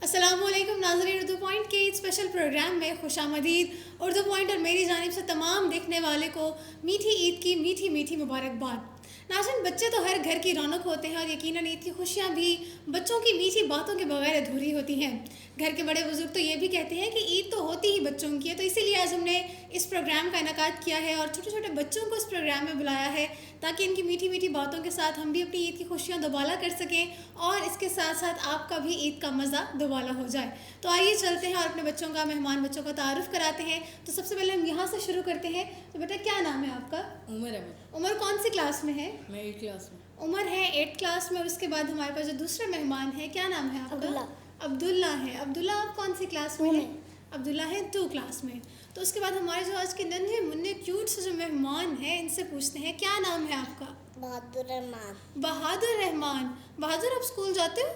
अस्सलामुअलैकुम नाज़रीन, उर्दू पॉइंट के इस स्पेशल प्रोग्राम में खुशामदीद। उर्दू पॉइंट और मेरी जानिब से तमाम देखने वाले को मीठी ईद की मीठी मीठी मुबारकबाद। नाज़रीन, बच्चे तो हर घर की रौनक होते हैं और यकीनन ईद की खुशियाँ भी बच्चों की मीठी बातों के बगैर अधूरी होती हैं। घर के बड़े बुजुर्ग तो ये भी कहते हैं कि ईद तो होती ही बच्चों की है, तो इसीलिए आज हमने इस प्रोग्राम का इनेकाद किया है और छोटे छोटे बच्चों को इस प्रोग्राम में बुलाया है ताकि इनकी मीठी मीठी बातों के साथ हम भी अपनी ईद की खुशियाँ दोबाला कर सकें और इसके साथ साथ आपका भी ईद का मज़ा दोबाला हो जाए। तो आइए चलते हैं और अपने बच्चों का, मेहमान बच्चों का तारुफ कराते हैं। तो सबसे पहले हम यहाँ से शुरू करते हैं। तो बेटा, क्या नाम है आपका? उमर है। उमर कौन सी क्लास में है? मैं 8 क्लास में। उमर है 8 क्लास में। और उसके बाद हमारे पास जो दूसरे मेहमान है, क्या नाम है आपका? अब्दुल्ला। अब्दुल्ला है। अब्दुल्ला, आप कौन सी क्लास में हैं? अब्दुल्ला है 2 क्लास में। तो उसके बाद हमारे जो आज के नन्हे मुन्ने क्यूट से जो मेहमान हैं, इनसे पूछते हैं, क्या नाम है आपका? बहादुर रहमान। बहादुर रहमान। बहादुर, आप स्कूल जाते हो?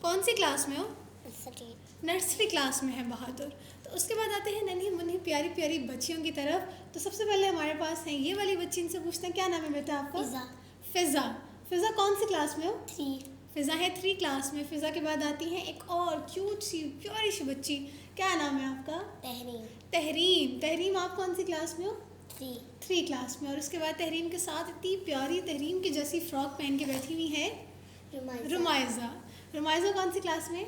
कौन सी क्लास में हो? नर्सरी क्लास में है बहादुर। तो उसके बाद आते हैं नन्ही मुन्नी प्यारी प्यारी बच्चियों की तरफ। तो सबसे पहले हमारे पास है ये वाली बच्ची, इनसे पूछते हैं, क्या नाम है बेटा आपका? फिजा। फिज़ा। फिज़ा कौन सी क्लास में हो? 3। फिज़ा है 3 क्लास में। फिज़ा के बाद आती हैं एक और क्यूट सी प्यारी सी बच्ची, क्या नाम है आपका? तहरीम। तहरीम। तहरीम, आप कौन सी क्लास में हो? 3 क्लास में। और उसके बाद तहरीम के साथ इतनी प्यारी तहरीम की जैसी फ्रॉक पहन के बैठी हुई है रुमाइज़ा। रुमाइज़ा कौन सी क्लास में?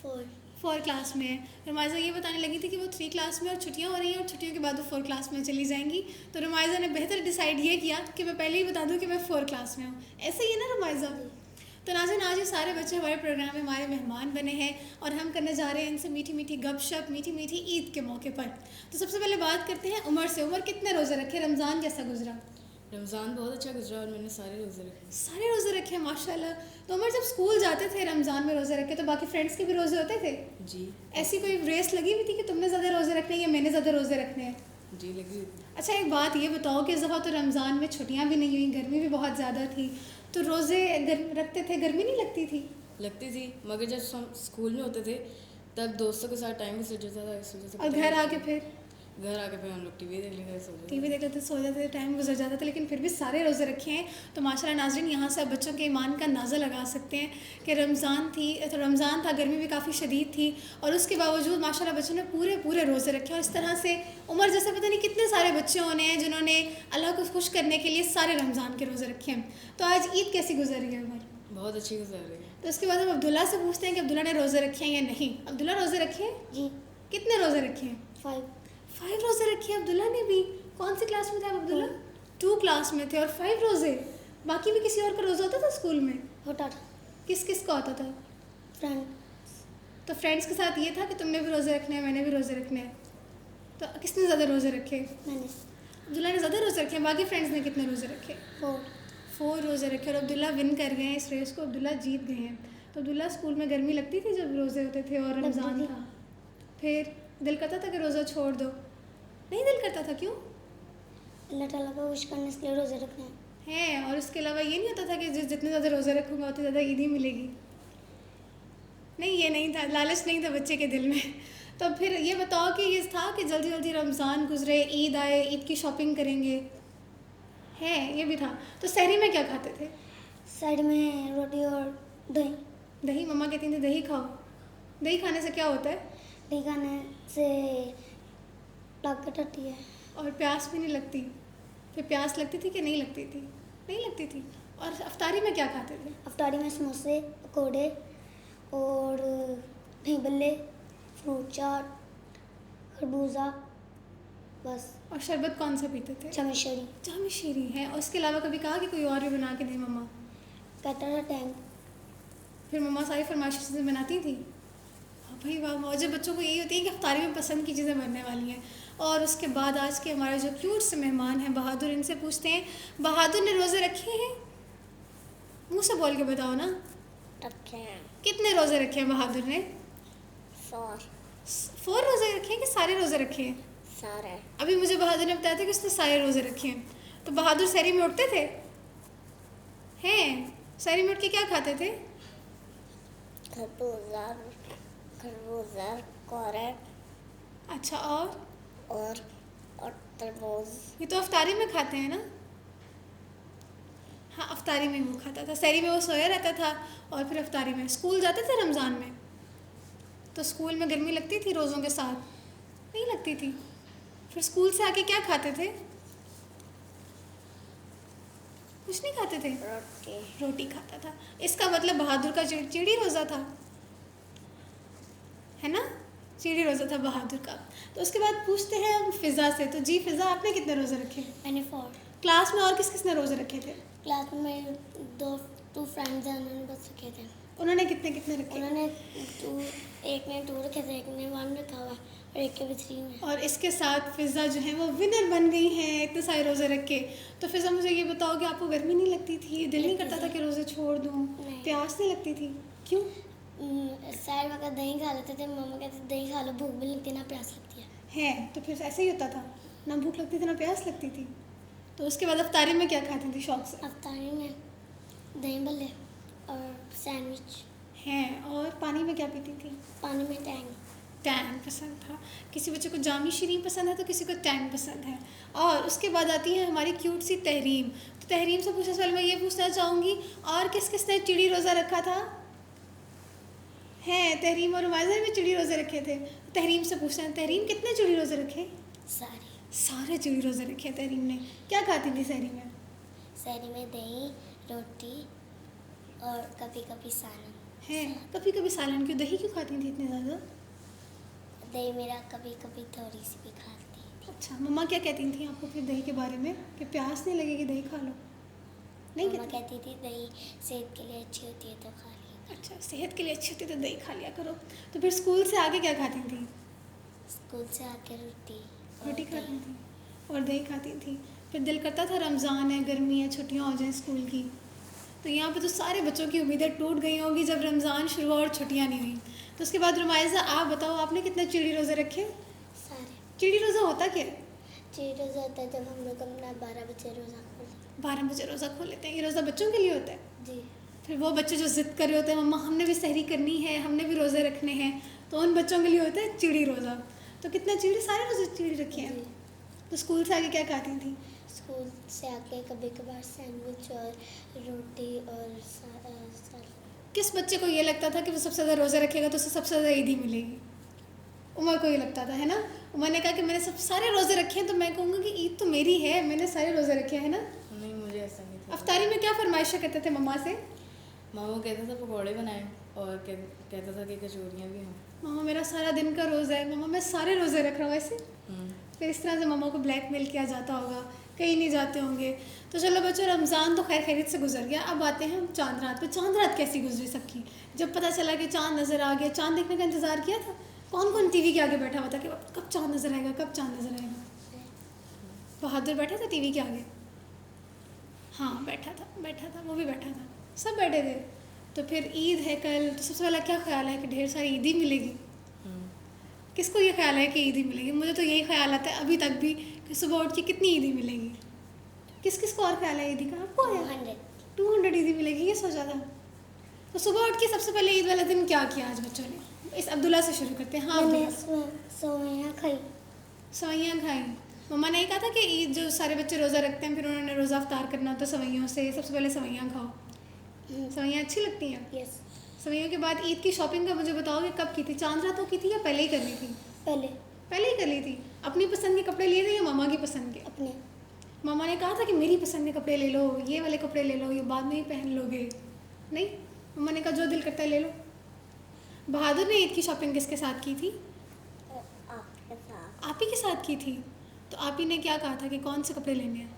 4 क्लास में है। रुमाइज़ा ये बताने लगी थी कि वो 3 क्लास में और छुट्टियां हो रही हैं और छुट्टियों के बाद वो 4 क्लास में चली जाएंगी। तो रुमाइज़ा ने बेहतर डिसाइड ये किया कि मैं पहले ही बता दूं कि मैं 4 क्लास में हूँ। ऐसे ही है ना रुमाइज़ा? तो नाज़रीन, आज ये सारे बच्चे हमारे प्रोग्राम में हमारे मेहमान बने हैं और हम करने जा रहे हैं इनसे मीठी मीठी गपशप, मीठी मीठी ईद के मौके पर। तो सबसे पहले बात करते हैं उमर से। उमर, कितने रोज़े रखे? रमज़ान कैसा गुजरा? रमज़ान बहुत अच्छा गुजरा और मैंने सारे रोज़े रखे। सारे रोज़े रखे हैं, माशाल्लाह। तो उमर, जब स्कूल जाते थे रमज़ान में रोज़े रखे, तो बाकी फ्रेंड्स के भी रोज़े होते थे? जी। ऐसी कोई रेस लगी हुई थी कि तुमने ज़्यादा रोज़े रखने हैं या मैंने ज़्यादा रोज़े रखने हैं? जी, लगी हुई थी। अच्छा, एक बात ये बताओ कि इस दफ़ा तो रमज़ान में छुट्टियाँ भी नहीं हुई, गर्मी भी बहुत ज़्यादा थी, तो रोज़े रखते थे, गर्मी नहीं लगती थी? लगती थी, मगर जब हम स्कूल में होते थे तब दोस्तों के साथ टाइम भी गुजर जाता था इस वजह से। और घर आके फिर हम लोग टीवी देख लेते थे, टीवी देख लेते, सो जाते थे, टाइम गुजर जाता था। लेकिन फिर भी सारे रोज़े रखे हैं। तो माशाल्लाह नाज़रीन, यहाँ से आप बच्चों के ईमान का अंदाज़ा लगा सकते हैं कि रमज़ान था, गर्मी भी काफ़ी शदीद थी और उसके बावजूद माशाल्लाह बच्चों ने पूरे पूरे रोज़े रखे। और इस तरह से उमर जैसे पता नहीं कितने सारे बच्चे होने हैं जिन्होंने अल्लाह को खुश करने के लिए सारे रमज़ान के रोज़े रखे हैं। तो आज ईद कैसी गुजर रही है उमर? बहुत अच्छी गुजर रही है। तो उसके बाद हम अब्दुल्ला से पूछते हैं कि अब्दुल्ला ने रोज़े रखे हैं या नहीं। अब्दुल्ला, रोज़े रखे हैं? जी। कितने रोज़े रखे हैं? 5 रोज़े रखे हैं अब्दुल्ला ने भी। कौन सी क्लास में थे आप अब्दुल्ला? 2 क्लास में थे और 5 रोज़े। बाकी भी किसी और का रोज़ा होता था स्कूल में? होता था। किस किस का होता था? फ्रेंड। तो फ्रेंड्स के साथ ये था कि तुमने भी रोज़े रखने हैं, मैंने भी रोज़े रखने हैं। तो किसने ज़्यादा रोज़े रखे? मैंने। अब्दुल्ला ने ज़्यादा रोज़े रखे हैं। बाकी फ्रेंड्स ने कितने रोज़े रखे? 4 रोज़े रखे और अब्दुल्ला विन कर गए हैं इस रेस को, अब्दुल्ला जीत गए हैं। तो अब्दुल्ला, स्कूल में गर्मी लगती थी जब रोज़े होते थे और रमज़ान था? फिर दिल करता था कि रोज़ा छोड़ दो? नहीं दिल करता था, क्यों? अल्लाह ताला को खुश करने के लिए रोज़े रखने हैं। और उसके अलावा ये नहीं होता था कि जितने ज़्यादा रोज़े रखूँगा उतनी ज़्यादा ईद ही मिलेगी? नहीं, ये नहीं था, लालच नहीं था बच्चे के दिल में। तो फिर ये बताओ कि ये था कि जल्दी जल्दी रमज़ान गुजरे, ईद आए, ईद की शॉपिंग करेंगे, है ये भी था। तो सहरी में क्या खाते थे? साइड में रोटी और दही। दही? मम्मा कहती थी दही खाओ। दही खाने से क्या होता है? दही खाने से ताकत आती है और प्यास भी नहीं लगती? फिर प्यास लगती थी कि नहीं लगती थी? नहीं लगती थी। और अफ्तारी में क्या खाते थे? अफ्तारी में समोसे, पकौड़े और दही बल्ले, फ्रूट चाट, खरबूजा, बस। और शरबत कौन सा पीते थे? चमचड़ी। जामिशीरी है। और उसके अलावा कभी कहा कि कोई और भी बना के दे मम्मा? कहता था टैंक। फिर मम्मा सारी फरमाइशी चीज़ें बनाती थी? हाँ भाई वाह, मौजे बच्चों को यही होती है कि अफ्तारी में पसंद की चीज़ें बनने वाली हैं। और उसके बाद आज के हमारे जो क्यूट से मेहमान हैं बहादुर, इनसे पूछते हैं, बहादुर ने रोज़े रखे हैं? मुँह से बोल के बताओ ना। रखे हैं। कितने रोज़े रखे हैं बहादुर ने? 4 रोज़े रखे हैं कि सारे रोज़े रखे हैं? सारे। अभी मुझे बहादुर ने बताया था कि उसने सारे रोज़े रखे हैं। तो बहादुर सहरी में उठते थे? हैं, सहरी में उठ के क्या खाते थे? खरबूजा, कैरेट। अच्छा, और तरबूज। ये तो अफ्तारी में खाते हैं ना? हाँ, अफ्तारी में मुँह खाता था, सहरी में वो सोया रहता था और फिर अफ्तारी में। स्कूल जाते थे रमज़ान में, तो स्कूल में गर्मी लगती थी रोज़ों के साथ? नहीं लगती थी। फिर स्कूल से आके क्या खाते थे? कुछ नहीं खाते थे, रोटी। रोटी खाता था। इसका मतलब बहादुर का चिड़ी रोज़ा था, है ना? चिड़ी रोज़ा था बहादुर का। तो उसके बाद पूछते हैं हम फ़िज़ा से। तो जी फ़िज़ा, आपने कितने रोज़े रखे? मैंने 4। क्लास में और किस किसने रोज़े रखे थे? क्लास में मेरे टू फ्रेंड्स हैं, उन्होंने बस रखे थे। उन्होंने कितने कितने रखे? उन्होंने एक ने 2 रखे थे, एक ने 1 रखा हुआ है और एक के भी 3 में। और इसके साथ फ़िज़ा जो है वो विनर बन गई हैं इतने सारे रोज़े रख के। तो फ़िज़ा, मुझे ये बताओ कि आपको गर्मी नहीं लगती थी? दिल नहीं करता था कि रोज़े छोड़ दूँ? नहीं। प्यास नहीं लगती थी? क्यों? सैर वक्त दही खा लेते थे, मम्मा कहते थे दही खा लो, भूख भी लगती है ना प्यास लगती है। तो फिर ऐसे ही होता था, ना भूख लगती थी ना प्यास लगती थी। तो उसके बाद अफ्तारी में क्या खाती थी शौक से? अफ्तारी में दही भल्ले और सैंडविच। और पानी में क्या पीती थी? पानी में टैंग। टैंग पसंद था। किसी बच्चे को जामी शीरीन पसंद है तो किसी को टैंग पसंद है। और उसके बाद आती है हमारी क्यूट सी तहरीम। तो तहरीम से पूछने से पहले मैं ये पूछना चाहूँगी, और किस किसने चिड़ी रोज़ा रखा था? तहरीम और रुमाइज़ा ने भी चिड़ी रोज़े रखे थे। तहरीम से पूछना है, तहरीम कितने चिड़ी रोज़े रखे? सारे चिड़ी रोज़े रखे तहरीम ने। क्या खाती थी सहरी में? सहरी में दही, रोटी और कभी कभी सालन। कभी कभी सालन। क्यों, दही क्यों खाती थी इतने ज़्यादा? दही मेरा कभी कभी थोड़ी सी भी खाती थी। अच्छा, मम्मा क्या कहती थी आपको फिर दही के बारे में, कि प्यास नहीं लगेगी दही खा लो? नहीं मम्मा कहती? कहती थी दही सेहत के लिए अच्छी होती है तो खा लिया। अच्छा, सेहत के लिए अच्छी होती है तो दही खा लिया करो। तो फिर स्कूल से आगे क्या खाती थी? स्कूल से आके रोटी खाती थी और दही खाती थी। फिर दिल करता था रमज़ान है, गर्मी है, छुट्टियाँ हो जाएं स्कूल की। तो यहाँ पे तो सारे बच्चों की उम्मीदें टूट गई होंगी जब रमज़ान शुरू हुआ और छुट्टियाँ नहीं हुई। तो उसके बाद रुमाइज़ा, आप बताओ, आपने कितने चिड़ी रोज़े रखे? सारे। चिड़ी रोज़ा होता क्या है? चिड़ी रोज़ा होता है जब हम लोग अपना 12 बजे रोज़ा खोलते 12 बजे रोज़ा खोल लेते हैं। ये रोज़ा बच्चों के लिए होता है? जी। फिर वो बच्चे जो ज़िद कर रहे होते हैं, मम्मा हमने भी सहरी करनी है, हमने भी रोज़े रखने हैं, तो उन बच्चों के लिए होता है चिड़ी रोज़ा। तो कितने चिड़ी, सारे रोज़े चिड़ी रखे हैं। तो स्कूल से आगे क्या खाती थी? स्कूल से आके कभी कभार सैंडविच और रोटी और सालन। किस बच्चे को ये लगता था कि वो सबसे ज़्यादा रोज़े रखेगा तो उसे सबसे ज़्यादा ईद ही मिलेगी? उमर को ये लगता था, है ना? उमर ने कहा कि मैंने सब सारे रोज़े रखे हैं तो मैं कहूँगा कि ईद तो मेरी है, मैंने सारे रोज़े रखे हैं, है ना? नहीं, मुझे ऐसा नहीं था। अफ्तारी में क्या फरमाइशें करते थे मम्मा से? मामा कहता था पकौड़े बनाए और कहता था कि कचौरियाँ भी हों। मम्मा मेरा सारा दिन का रोज़ा है, मम्मा मैं सारे रोज़े रख रहा हूँ ऐसे। फिर इस तरह से मम्मा को ब्लैकमेल किया जाता होगा, कहीं नहीं जाते होंगे। तो चलो बच्चों, रमज़ान तो खैर खैरियत से गुजर गया। अब आते हैं हम चांद रात पे। चांद रात कैसी गुजरी सबकी? जब पता चला कि चांद नज़र आ गया, चांद देखने का इंतज़ार किया था? कौन कौन टीवी के आगे बैठा हुआ था कि कब चांद नज़र आएगा, कब चांद नज़र आएगा? बहादुर बैठा था टीवी के आगे? हाँ, बैठा था, वो भी बैठा था, सब बैठे थे। तो फिर ईद है कल, तो सबसे पहला क्या ख्याल है कि ढेर सारी ईदी मिलेगी? किसको ये ख्याल है कि ईदी मिलेगी? मुझे तो यही ख्याल आता है अभी तक भी कि सुबह उठ के कितनी ईदी मिलेगी। किस किस को और ख्याल है ईदी का? आपको है 200 ईदी मिलेगी, ये सोचा था। तो सुबह उठ के सबसे पहले ईद वाला दिन क्या किया आज बच्चों ने? इस अब्दुल्ला से शुरू करते हैं। हाँ, सवैयाँ खाई। सवैयाँ खाई। मम्मा ने कहा था कि ईद जो सारे बच्चे रोज़ा रखते हैं, फिर उन्होंने रोज़ा अफ्तार करना होता है सवैयों से, सबसे पहले सवैयाँ खाओ। सवैयाँ अच्छी लगती हैं? यस। सवैयों के बाद ईद की शॉपिंग का मुझे बताओगे कब की थी? चांद रातों की थी या पहले ही कर ली थी? पहले ही कर ली थी। अपनी पसंद के कपड़े लिए थे या मामा की पसंद के? अपने। मामा ने कहा था कि मेरी पसंद के कपड़े ले लो, ये वाले कपड़े ले लो, ये बाद में ही पहन लोगे? नहीं, मम्मा ने कहा जो दिल करता है ले लो। बहादुर ने ईद की शॉपिंग किसके साथ की थी? आपके साथ। आप ही के साथ की थी। तो आप ही ने क्या कहा था कि कौन से कपड़े लेने हैं?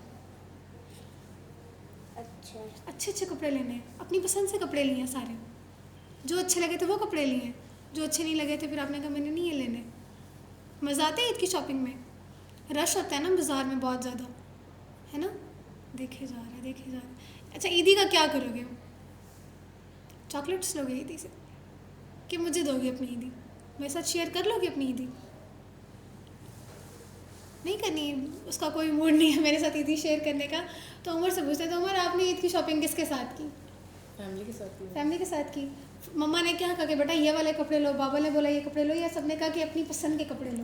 अच्छे अच्छे कपड़े लेने हैं, अपनी पसंद से कपड़े लिए हैं सारे। जो अच्छे लगे थे वो कपड़े लिए हैं, जो अच्छे नहीं लगे थे फिर आपने कहा मैंने नहीं ये लेने। मज़ा आता है ईद की शॉपिंग में? रश होता है ना बाज़ार में बहुत ज़्यादा, है ना? देखे जा रहे हैं। अच्छा, ईदी का क्या करोगे? चॉकलेट्स लोगे ईदी से कि मुझे दोगे अपनी ईदी? मेरे साथ शेयर कर लोगे अपनी ईदी? नहीं करनी, उसका कोई मूड नहीं है मेरे साथ ईदी शेयर करने का। तो उमर से पूछते, तो उमर आपने ईद की शॉपिंग किसके साथ की? फैमिली के साथ की। फैमिली के साथ की। मम्मा ने क्या कहा कि बेटा ये वाले कपड़े लो, बाबा ने बोला ये कपड़े लो, या सबने कहा कि अपनी पसंद के कपड़े लो?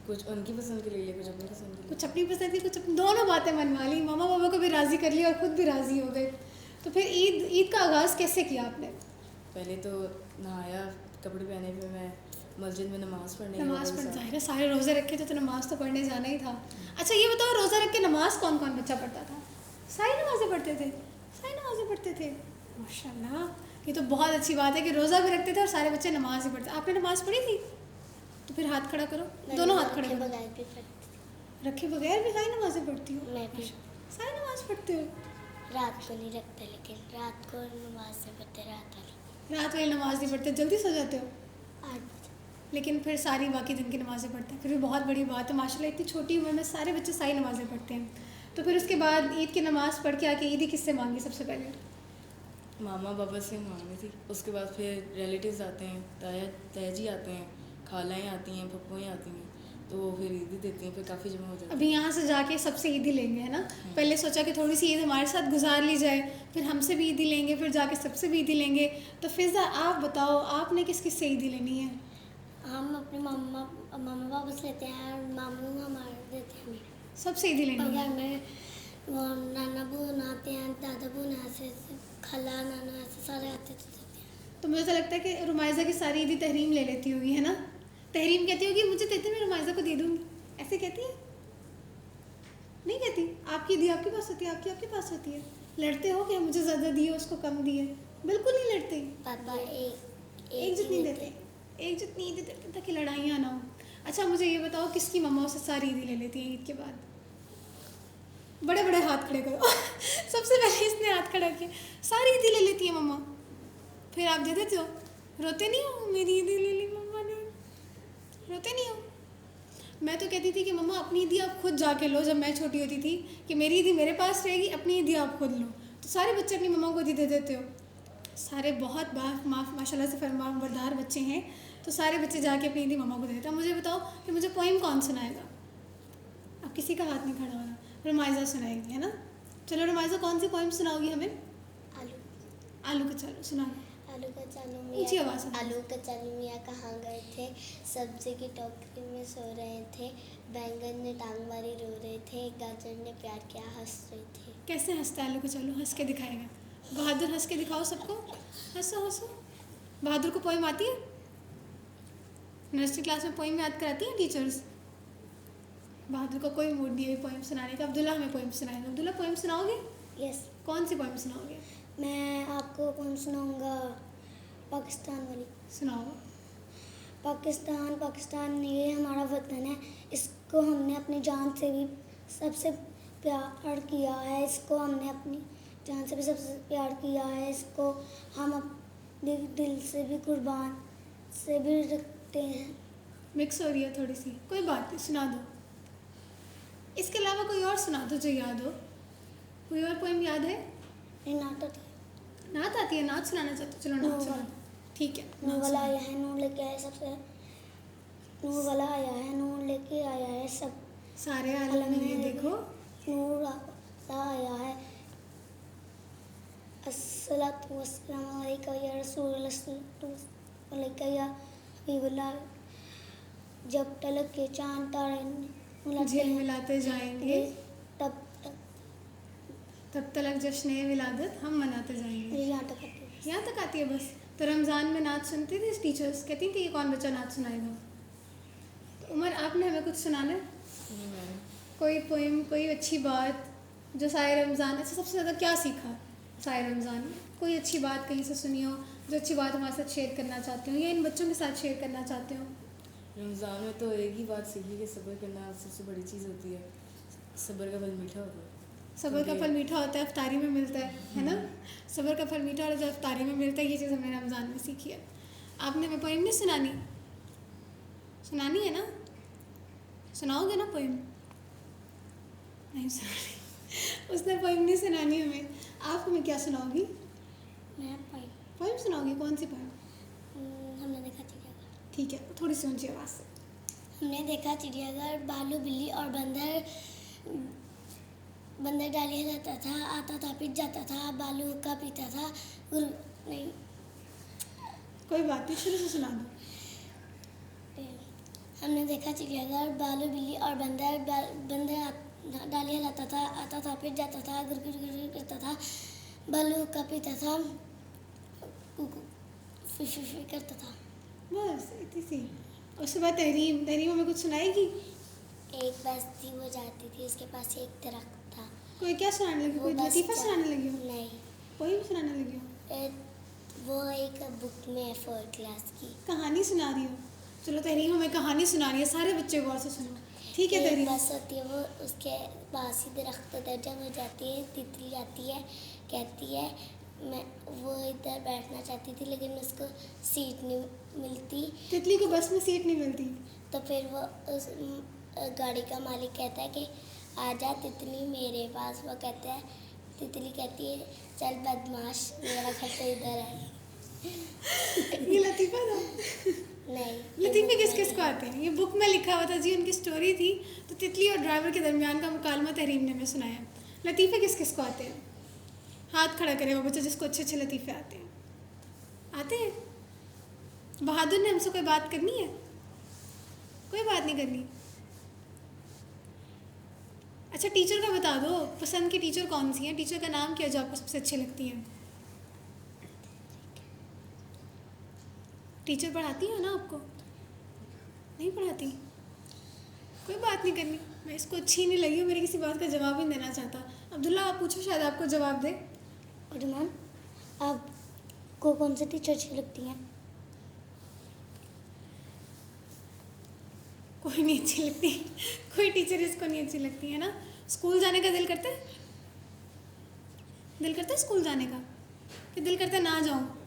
कुछ उनकी पसंद के ले लिए, कुछ अपनी पसंद के लिए। कुछ अपनी पसंद की, कुछ दोनों बातें मनवा ली। मामा बाबा को भी राज़ी कर लिया और ख़ुद भी राज़ी हो गए। तो फिर ईद का आगाज़ कैसे किया आपने? पहले तो नहाया, कपड़े पहने, फिर मैं मस्जिद में नमाज़ पढ़ने गई नमाज़ लोगों के पढ़ साथ। जाहिर है सारे रोज़े रखे थे तो नमाज़ तो पढ़ने जाना ही था। अच्छा ये बताओ, रोज़ा रख के नमाज़ कौन कौन बच्चा पढ़ता था? सारी नमाज़ें पढ़ते थे? सारी नमाज़ें पढ़ते थे, माशाल्लाह। ये तो बहुत अच्छी बात है कि रोज़ा भी रखते थे और सारे बच्चे नमाज़ भी पढ़ते। आपने नमाज़ पढ़ी थी? तो फिर हाथ खड़ा करो, दोनों हाथ खड़े रखे करो। बगैर भी पढ़ती रखे बगैर भी सारी नमाज़ें पढ़ती हो? थी। मैं भी सारी नमाज़ पढ़ते हो? रात को नहीं रखते, लेकिन रात को नमाज से पढ़ते, रात वाली रात वाली नमाज़ नहीं पढ़ते, जल्दी सो जाते हो? 8 बजे। लेकिन फिर सारी बाकी दिन की नमाज़ें पढ़ते हैं, फिर भी बहुत बड़ी बात है माशाल्लाह। इतनी छोटी उम्र में सारे बच्चे सारी नमाज़ें पढ़ते हैं। तो फिर उसके बाद ईद की नमाज़ पढ़ के आके ईदी किससे मांगी सबसे पहले? मामा पापा से मांगी थी। उसके बाद फिर रिलेटिव्स आते हैं, ताया ताया जी आते हैं, खालाएँ आती हैं, पप्पुएँ आती हैं, तो वो फिर ईदी देती हैं, फिर काफ़ी जमा हो जाती है। अभी यहाँ से जाके सबसे ईदी लेंगे, है ना? पहले सोचा कि थोड़ी सी ईद हमारे साथ गुजार ली जाए, फिर हमसे भी ईदी लेंगे, फिर जाके सबसे भी ईदी लेंगे। तो फिज़ा आप बताओ, आपने किस किस से ईदी लेनी है? हम अपने मामा पापा से लेते हैं और मामू हमारे देते हैं हमें। सबसे ईदी लेनी और है। घर में वो नाना बहन आते हैं, दादा बहन ऐसे खाला नाना ऐसे सारे आते तो देते हैं। तो मुझे तो लगता है कि रुमाइज़ा की सारी ईदी तहरीम ले लेती होगी, है ना? तहरीम कहती होगी मुझे देते, मैं रुमाइज़ा को दे दूँगी, ऐसे कहती है? नहीं कहती? आपकी ईदी आपके पास होती है, आपकी आपके पास होती है। लड़ते हो कि मुझे ज़्यादा दिए उसको कम दिए? बिल्कुल नहीं लड़ते। पापा एक एक जितनी देते, एक जितनी ईदी देते ताकि लड़ाइयाँ ना हो। अच्छा मुझे ये बताओ, किसकी मम्मा से सारी ईदी ले लेती है ईद के बाद? बड़े बड़े हाथ खड़े करो। सबसे पहले इसने हाथ खड़ा किया। सारी ईदी ले लेती है मम्मा, फिर आप दे देते हो? रोते नहीं हो मेरी ईदी ले ली मम्मा ने? रोते नहीं हो? मैं तो कहती थी कि मम्मा अपनी ईदी आप खुद जाके लो, जब मैं छोटी होती थी कि मेरी ईदी मेरे पास रहेगी, अपनी ईदी आप खुद लो। तो सारे बच्चे अपनी मम्मा को ईदी दे देते हो। सारे बहुत माशाल्लाह से फरमाबरदार बच्चे हैं, तो सारे बच्चे जाके अपनी ईदी मम्मा को दे देते हैं। मुझे बताओ कि मुझे पोइम कौन सुनाएगा? अब किसी का हाथ नहीं खड़ा हो रहा। रुमाइज़ा सुनाएगी, है ना? चलो रुमाइज़ा, कौन सी पोइम सुनाओगी हमें? आलू आलू का चालू सुना। आलू का चालू ऊंची आवाज़ में। आलू का चालू मियाँ कहाँ गए थे? सब्जी की टोकरी में सो रहे थे, बैंगन ने टांग मारी रो रहे थे, गाजर ने प्यार किया हंस रहे थे। कैसे हंसता है आलू का चालू? हंस के दिखाएगा। बहादुर हंस के दिखाओ सबको, हंसो हंसो। बहादुर को पोइम आती है? नर्सरी क्लास में पोइम याद कराती हैं टीचर्स? बहादुर को कोई मूड नहीं है पोइम सुनाने का। अब्दुल्ला हमें पोइम सुनाएगा। अब्दुल्ला पोइम सुनाओगे? यस, कौन सी पोइम सुनाओगे? मैं आपको कौन सुनाऊंगा? पाकिस्तान वाली। सुनाओ। पाकिस्तान ये हमारा वतन है, इसको हमने अपनी जान से भी सबसे प्यार किया है, इसको हमने अपनी जान से भी सबसे प्यार किया है, इसको हम अपने दिल से भी कुर्बान से भी रखते हैं। मिक्स हो रही है थोड़ी सी, कोई बात नहीं, सुना दो। इसके अलावा कोई और सुना दो जो याद हो। कोई और पोइम याद है? नहीं नाटक है। नात आती है? नात सुनाना चाहते हो? चलो नात सुना दो। ठीक है, नूर नात वाला सुनाओ। आया है, नूर लेके आया सबसे, नूर वाला आया है, नूर लेके आया है सब, सारे आलम में देखो। नूर वाला आया है। अस्सलातु वस्सलामु अलैका या रसूलल्लाह, अस्सलातु वस्सलामु अलैका या हबीबल्लाह। जब तलक के चांद तारे मिलाते झिल हैं, मिलाते जाएंगे, तब तब तलक जश्न विलादत हम मनाते जाएंगे। यहाँ तक आती है। यहाँ तक आती है बस। तो रमज़ान में नात सुनती थी टीचर्स, कहती थी कि कौन बच्चा नात सुनाएगा। तो उमर, आपने हमें कुछ सुनाना है? नहीं मैंने कोई पोइम, कोई अच्छी बात जो साए रमज़ान, अच्छा सबसे ज़्यादा क्या सीखा साए रमज़ान में? कोई अच्छी बात कहीं से सुनी हो जो अच्छी बात हमारे साथ शेयर करना चाहते हो या इन बच्चों के साथ शेयर करना चाहते हो? रमज़ान में तो एक ही बात सीखी कि सब्र करना सबसे बड़ी चीज़ होती है। सब्र का फल मीठा होता है। सब्र का फल मीठा होता है, इफ्तारी में मिलता है ना? सब्र का फल मीठा और जब इफ्तारी में मिलता है, ये चीज़ हमने रमज़ान में सीखी है। आपने हमें पोइम नहीं सुनानी? सुनानी है ना? सुनाओगे ना पोइम? नहीं सुनानी। उसने पोइम नहीं सुनानी हमें। आप हमें क्या सुनाओगी? मैं पाई। पोइम सुनाओगी? कौन सी पोइम? हमने देखा चिड़ियाघर। ठीक है, थोड़ी सी ऊंची आवाज़ से। हमने देखा चिड़ियाघर, भालू बिल्ली और बंदर। बंदर डालिया जाता था, आता था, पिट जाता था, भालू का पीता था, नहीं। कोई बात नहीं, शुरू से सुना दो। हमने देखा चिड़ियाघर, भालू बिल्ली और बंदर। बंदर डालिया लाता था, आता था, पिट जाता था, गुर गुर गुर गुर करता था, बलू का पीता था, फिश करता था। बस इतनी सी। उसके बाद तहरीम तहरीम हमें कुछ सुनाएगी? एक बस थी, वो जाती थी, उसके पास एक दरख्त था। कोई क्या सुनाने लगी? कोई वो बस लतीफ़ा जा- सुनाने लगी हो? नहीं, कोई भी सुनाने लगी हो? वो एक बुक में है 4th क्लास की। कहानी सुना रही हो? चलो तहरीम हमें कहानी सुना रही है, सारे बच्चे गौर से सुनो। ठीक है एक तहरीम। बस होती है, वो उसके पास ही दरख्त होता है। जब वो जाती है, तितली जाती है, कहती है मैं वो इधर बैठना चाहती थी लेकिन उसको सीट नहीं मिलती। तितली को बस में सीट नहीं मिलती। तो फिर वो उस गाड़ी का मालिक कहता है कि आजा तितली मेरे पास। वो कहता है, तितली कहती है चल बदमाश, मेरा घर तो इधर है। ये लतीफ़ा था? नहीं, लतीफ़े किस किस को आते हैं? ये बुक में लिखा हुआ था जी, उनकी स्टोरी थी। तो तितली और ड्राइवर के दरमियान का मुकालमा तहरीम ने हमें सुनाया। लतीफ़े किस किस को आते हैं? हाथ खड़ा करे वो बच्चे जिसको अच्छे अच्छे लतीफ़े आते हैं। आते हैं? बहादुर ने हमसे कोई बात करनी है? कोई बात नहीं करनी। अच्छा टीचर का बता दो, पसंद की टीचर कौन सी है? टीचर का नाम क्या जो आपको सबसे अच्छी लगती है? टीचर पढ़ाती है ना आपको? नहीं पढ़ाती? कोई बात नहीं करनी। मैं इसको अच्छी नहीं लगी हूँ, मेरी किसी बात का जवाब ही नहीं देना चाहता। अब्दुल्ला आप पूछो, शायद आपको जवाब दे। उर्मान, आपको कौन सी टीचर अच्छी लगती हैं? कोई नहीं अच्छी लगती। कोई टीचर इसको नहीं अच्छी लगती है ना। स्कूल जाने का दिल करता है? दिल करता है स्कूल जाने का? कि दिल करता है ना जाऊँ?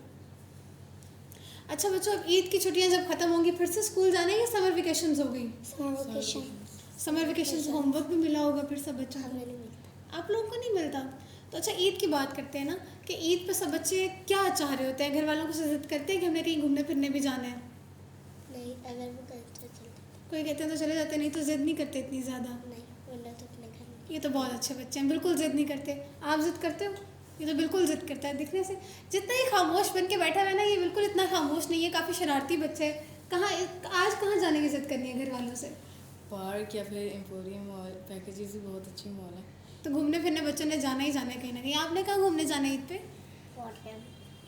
अच्छा बच्चों, अब ईद की छुट्टियां जब खत्म होंगी फिर से स्कूल जाना है या समर वेकेशंस हो गई? Summer vacation. Summer vacations homework भी मिला होगा फिर सब बच्चों हमें को? नहीं मिलता। आप लोगों को नहीं मिलता? तो अच्छा ईद की बात करते हैं ना, कि ईद पर सब बच्चे क्या चाह रहे होते हैं? घर वालों को जिद करते हैं कि हमें कहीं घूमने फिरने भी जाना है? नहीं, अगर वो कहते तो चलते। कोई कहते हैं तो चले जाते, नहीं तो जिद नहीं करते इतनी ज़्यादा। नहीं, वरना तो अपने घर में। ये तो बहुत अच्छे बच्चे हैं, बिल्कुल जिद नहीं करते। आप जिद करते हो? ये तो बिल्कुल जिद करता है दिखने से। जितना ही खामोश बन के बैठा हुआ है ना, ये बिल्कुल इतना खामोश नहीं है, काफ़ी शरारती बच्चे है। आज कहाँ जाने की जिद करनी है घर वालों से? पार्क या फिर एम्पोरियम मॉल, पैकेजेस भी बहुत अच्छी मॉल है। तो घूमने फिरने बच्चों ने जाना ही जाना है कहीं ना कहीं। आपने कहाँ घूमने जाना है ईद पे?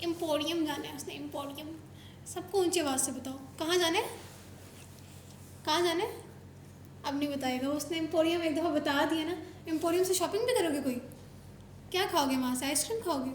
एम्पोरियम जाना है उसने, एम्पोरियम। सबको ऊंची आवाज़ से बताओ कहाँ जाना है? कहाँ जाना है? अब नहीं बताएगा उसने। एम्पोरियम एक दफ़ा बता दिया ना। एम्पोरियम से शॉपिंग भी करोगे कोई? क्या खाओगे वहाँ से? आइसक्रीम खाओगे?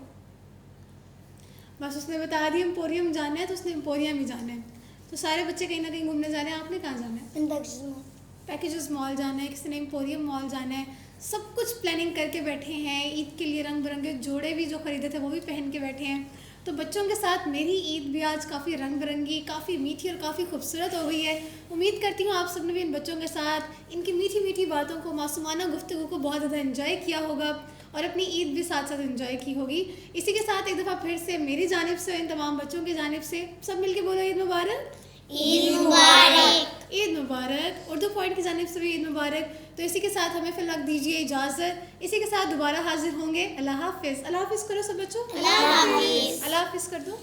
बस उसने बता दिया एम्पोरियम जाना है तो उसने एम्पोरियम ही जाना है। तो सारे बच्चे कहीं ना कहीं घूमने जा रहे हैं। आपने कहाँ जाना है? पैकेजेस मॉल जाना है, किसी ने एम्पोरियम मॉल जाना है। सब कुछ प्लानिंग करके बैठे हैं। ईद के लिए रंग बिरंगे जोड़े भी जो खरीदे थे वो भी पहन के बैठे हैं। तो बच्चों के साथ मेरी ईद भी आज काफ़ी रंग बिरंगी, काफ़ी मीठी और काफ़ी खूबसूरत हो गई है। उम्मीद करती हूँ आप सबने भी इन बच्चों के साथ इनकी मीठी मीठी बातों को, मासूमाना गुफ्तगू को बहुत ज़्यादा एंजॉय किया होगा और अपनी ईद भी साथ साथ एंजॉय की होगी। इसी के साथ एक दफ़ा फिर से मेरी जानिब से, इन तमाम बच्चों की जानिब से सब मिलके बोलो ईद मुबारक। ईद मुबारक। ईद मुबारक। उर्दू पॉइंट की जानिब से भी ईद मुबारक। तो इसी के साथ हमें फिर दीजिए इजाज़त। इसी के साथ दोबारा हाजिर होंगे। अल्लाह हाफिज़। अल्लाह हाफिज़ करो सब बच्चों। अल्लाह हाफिज़। अल्लाह हाफिज़ कर दो।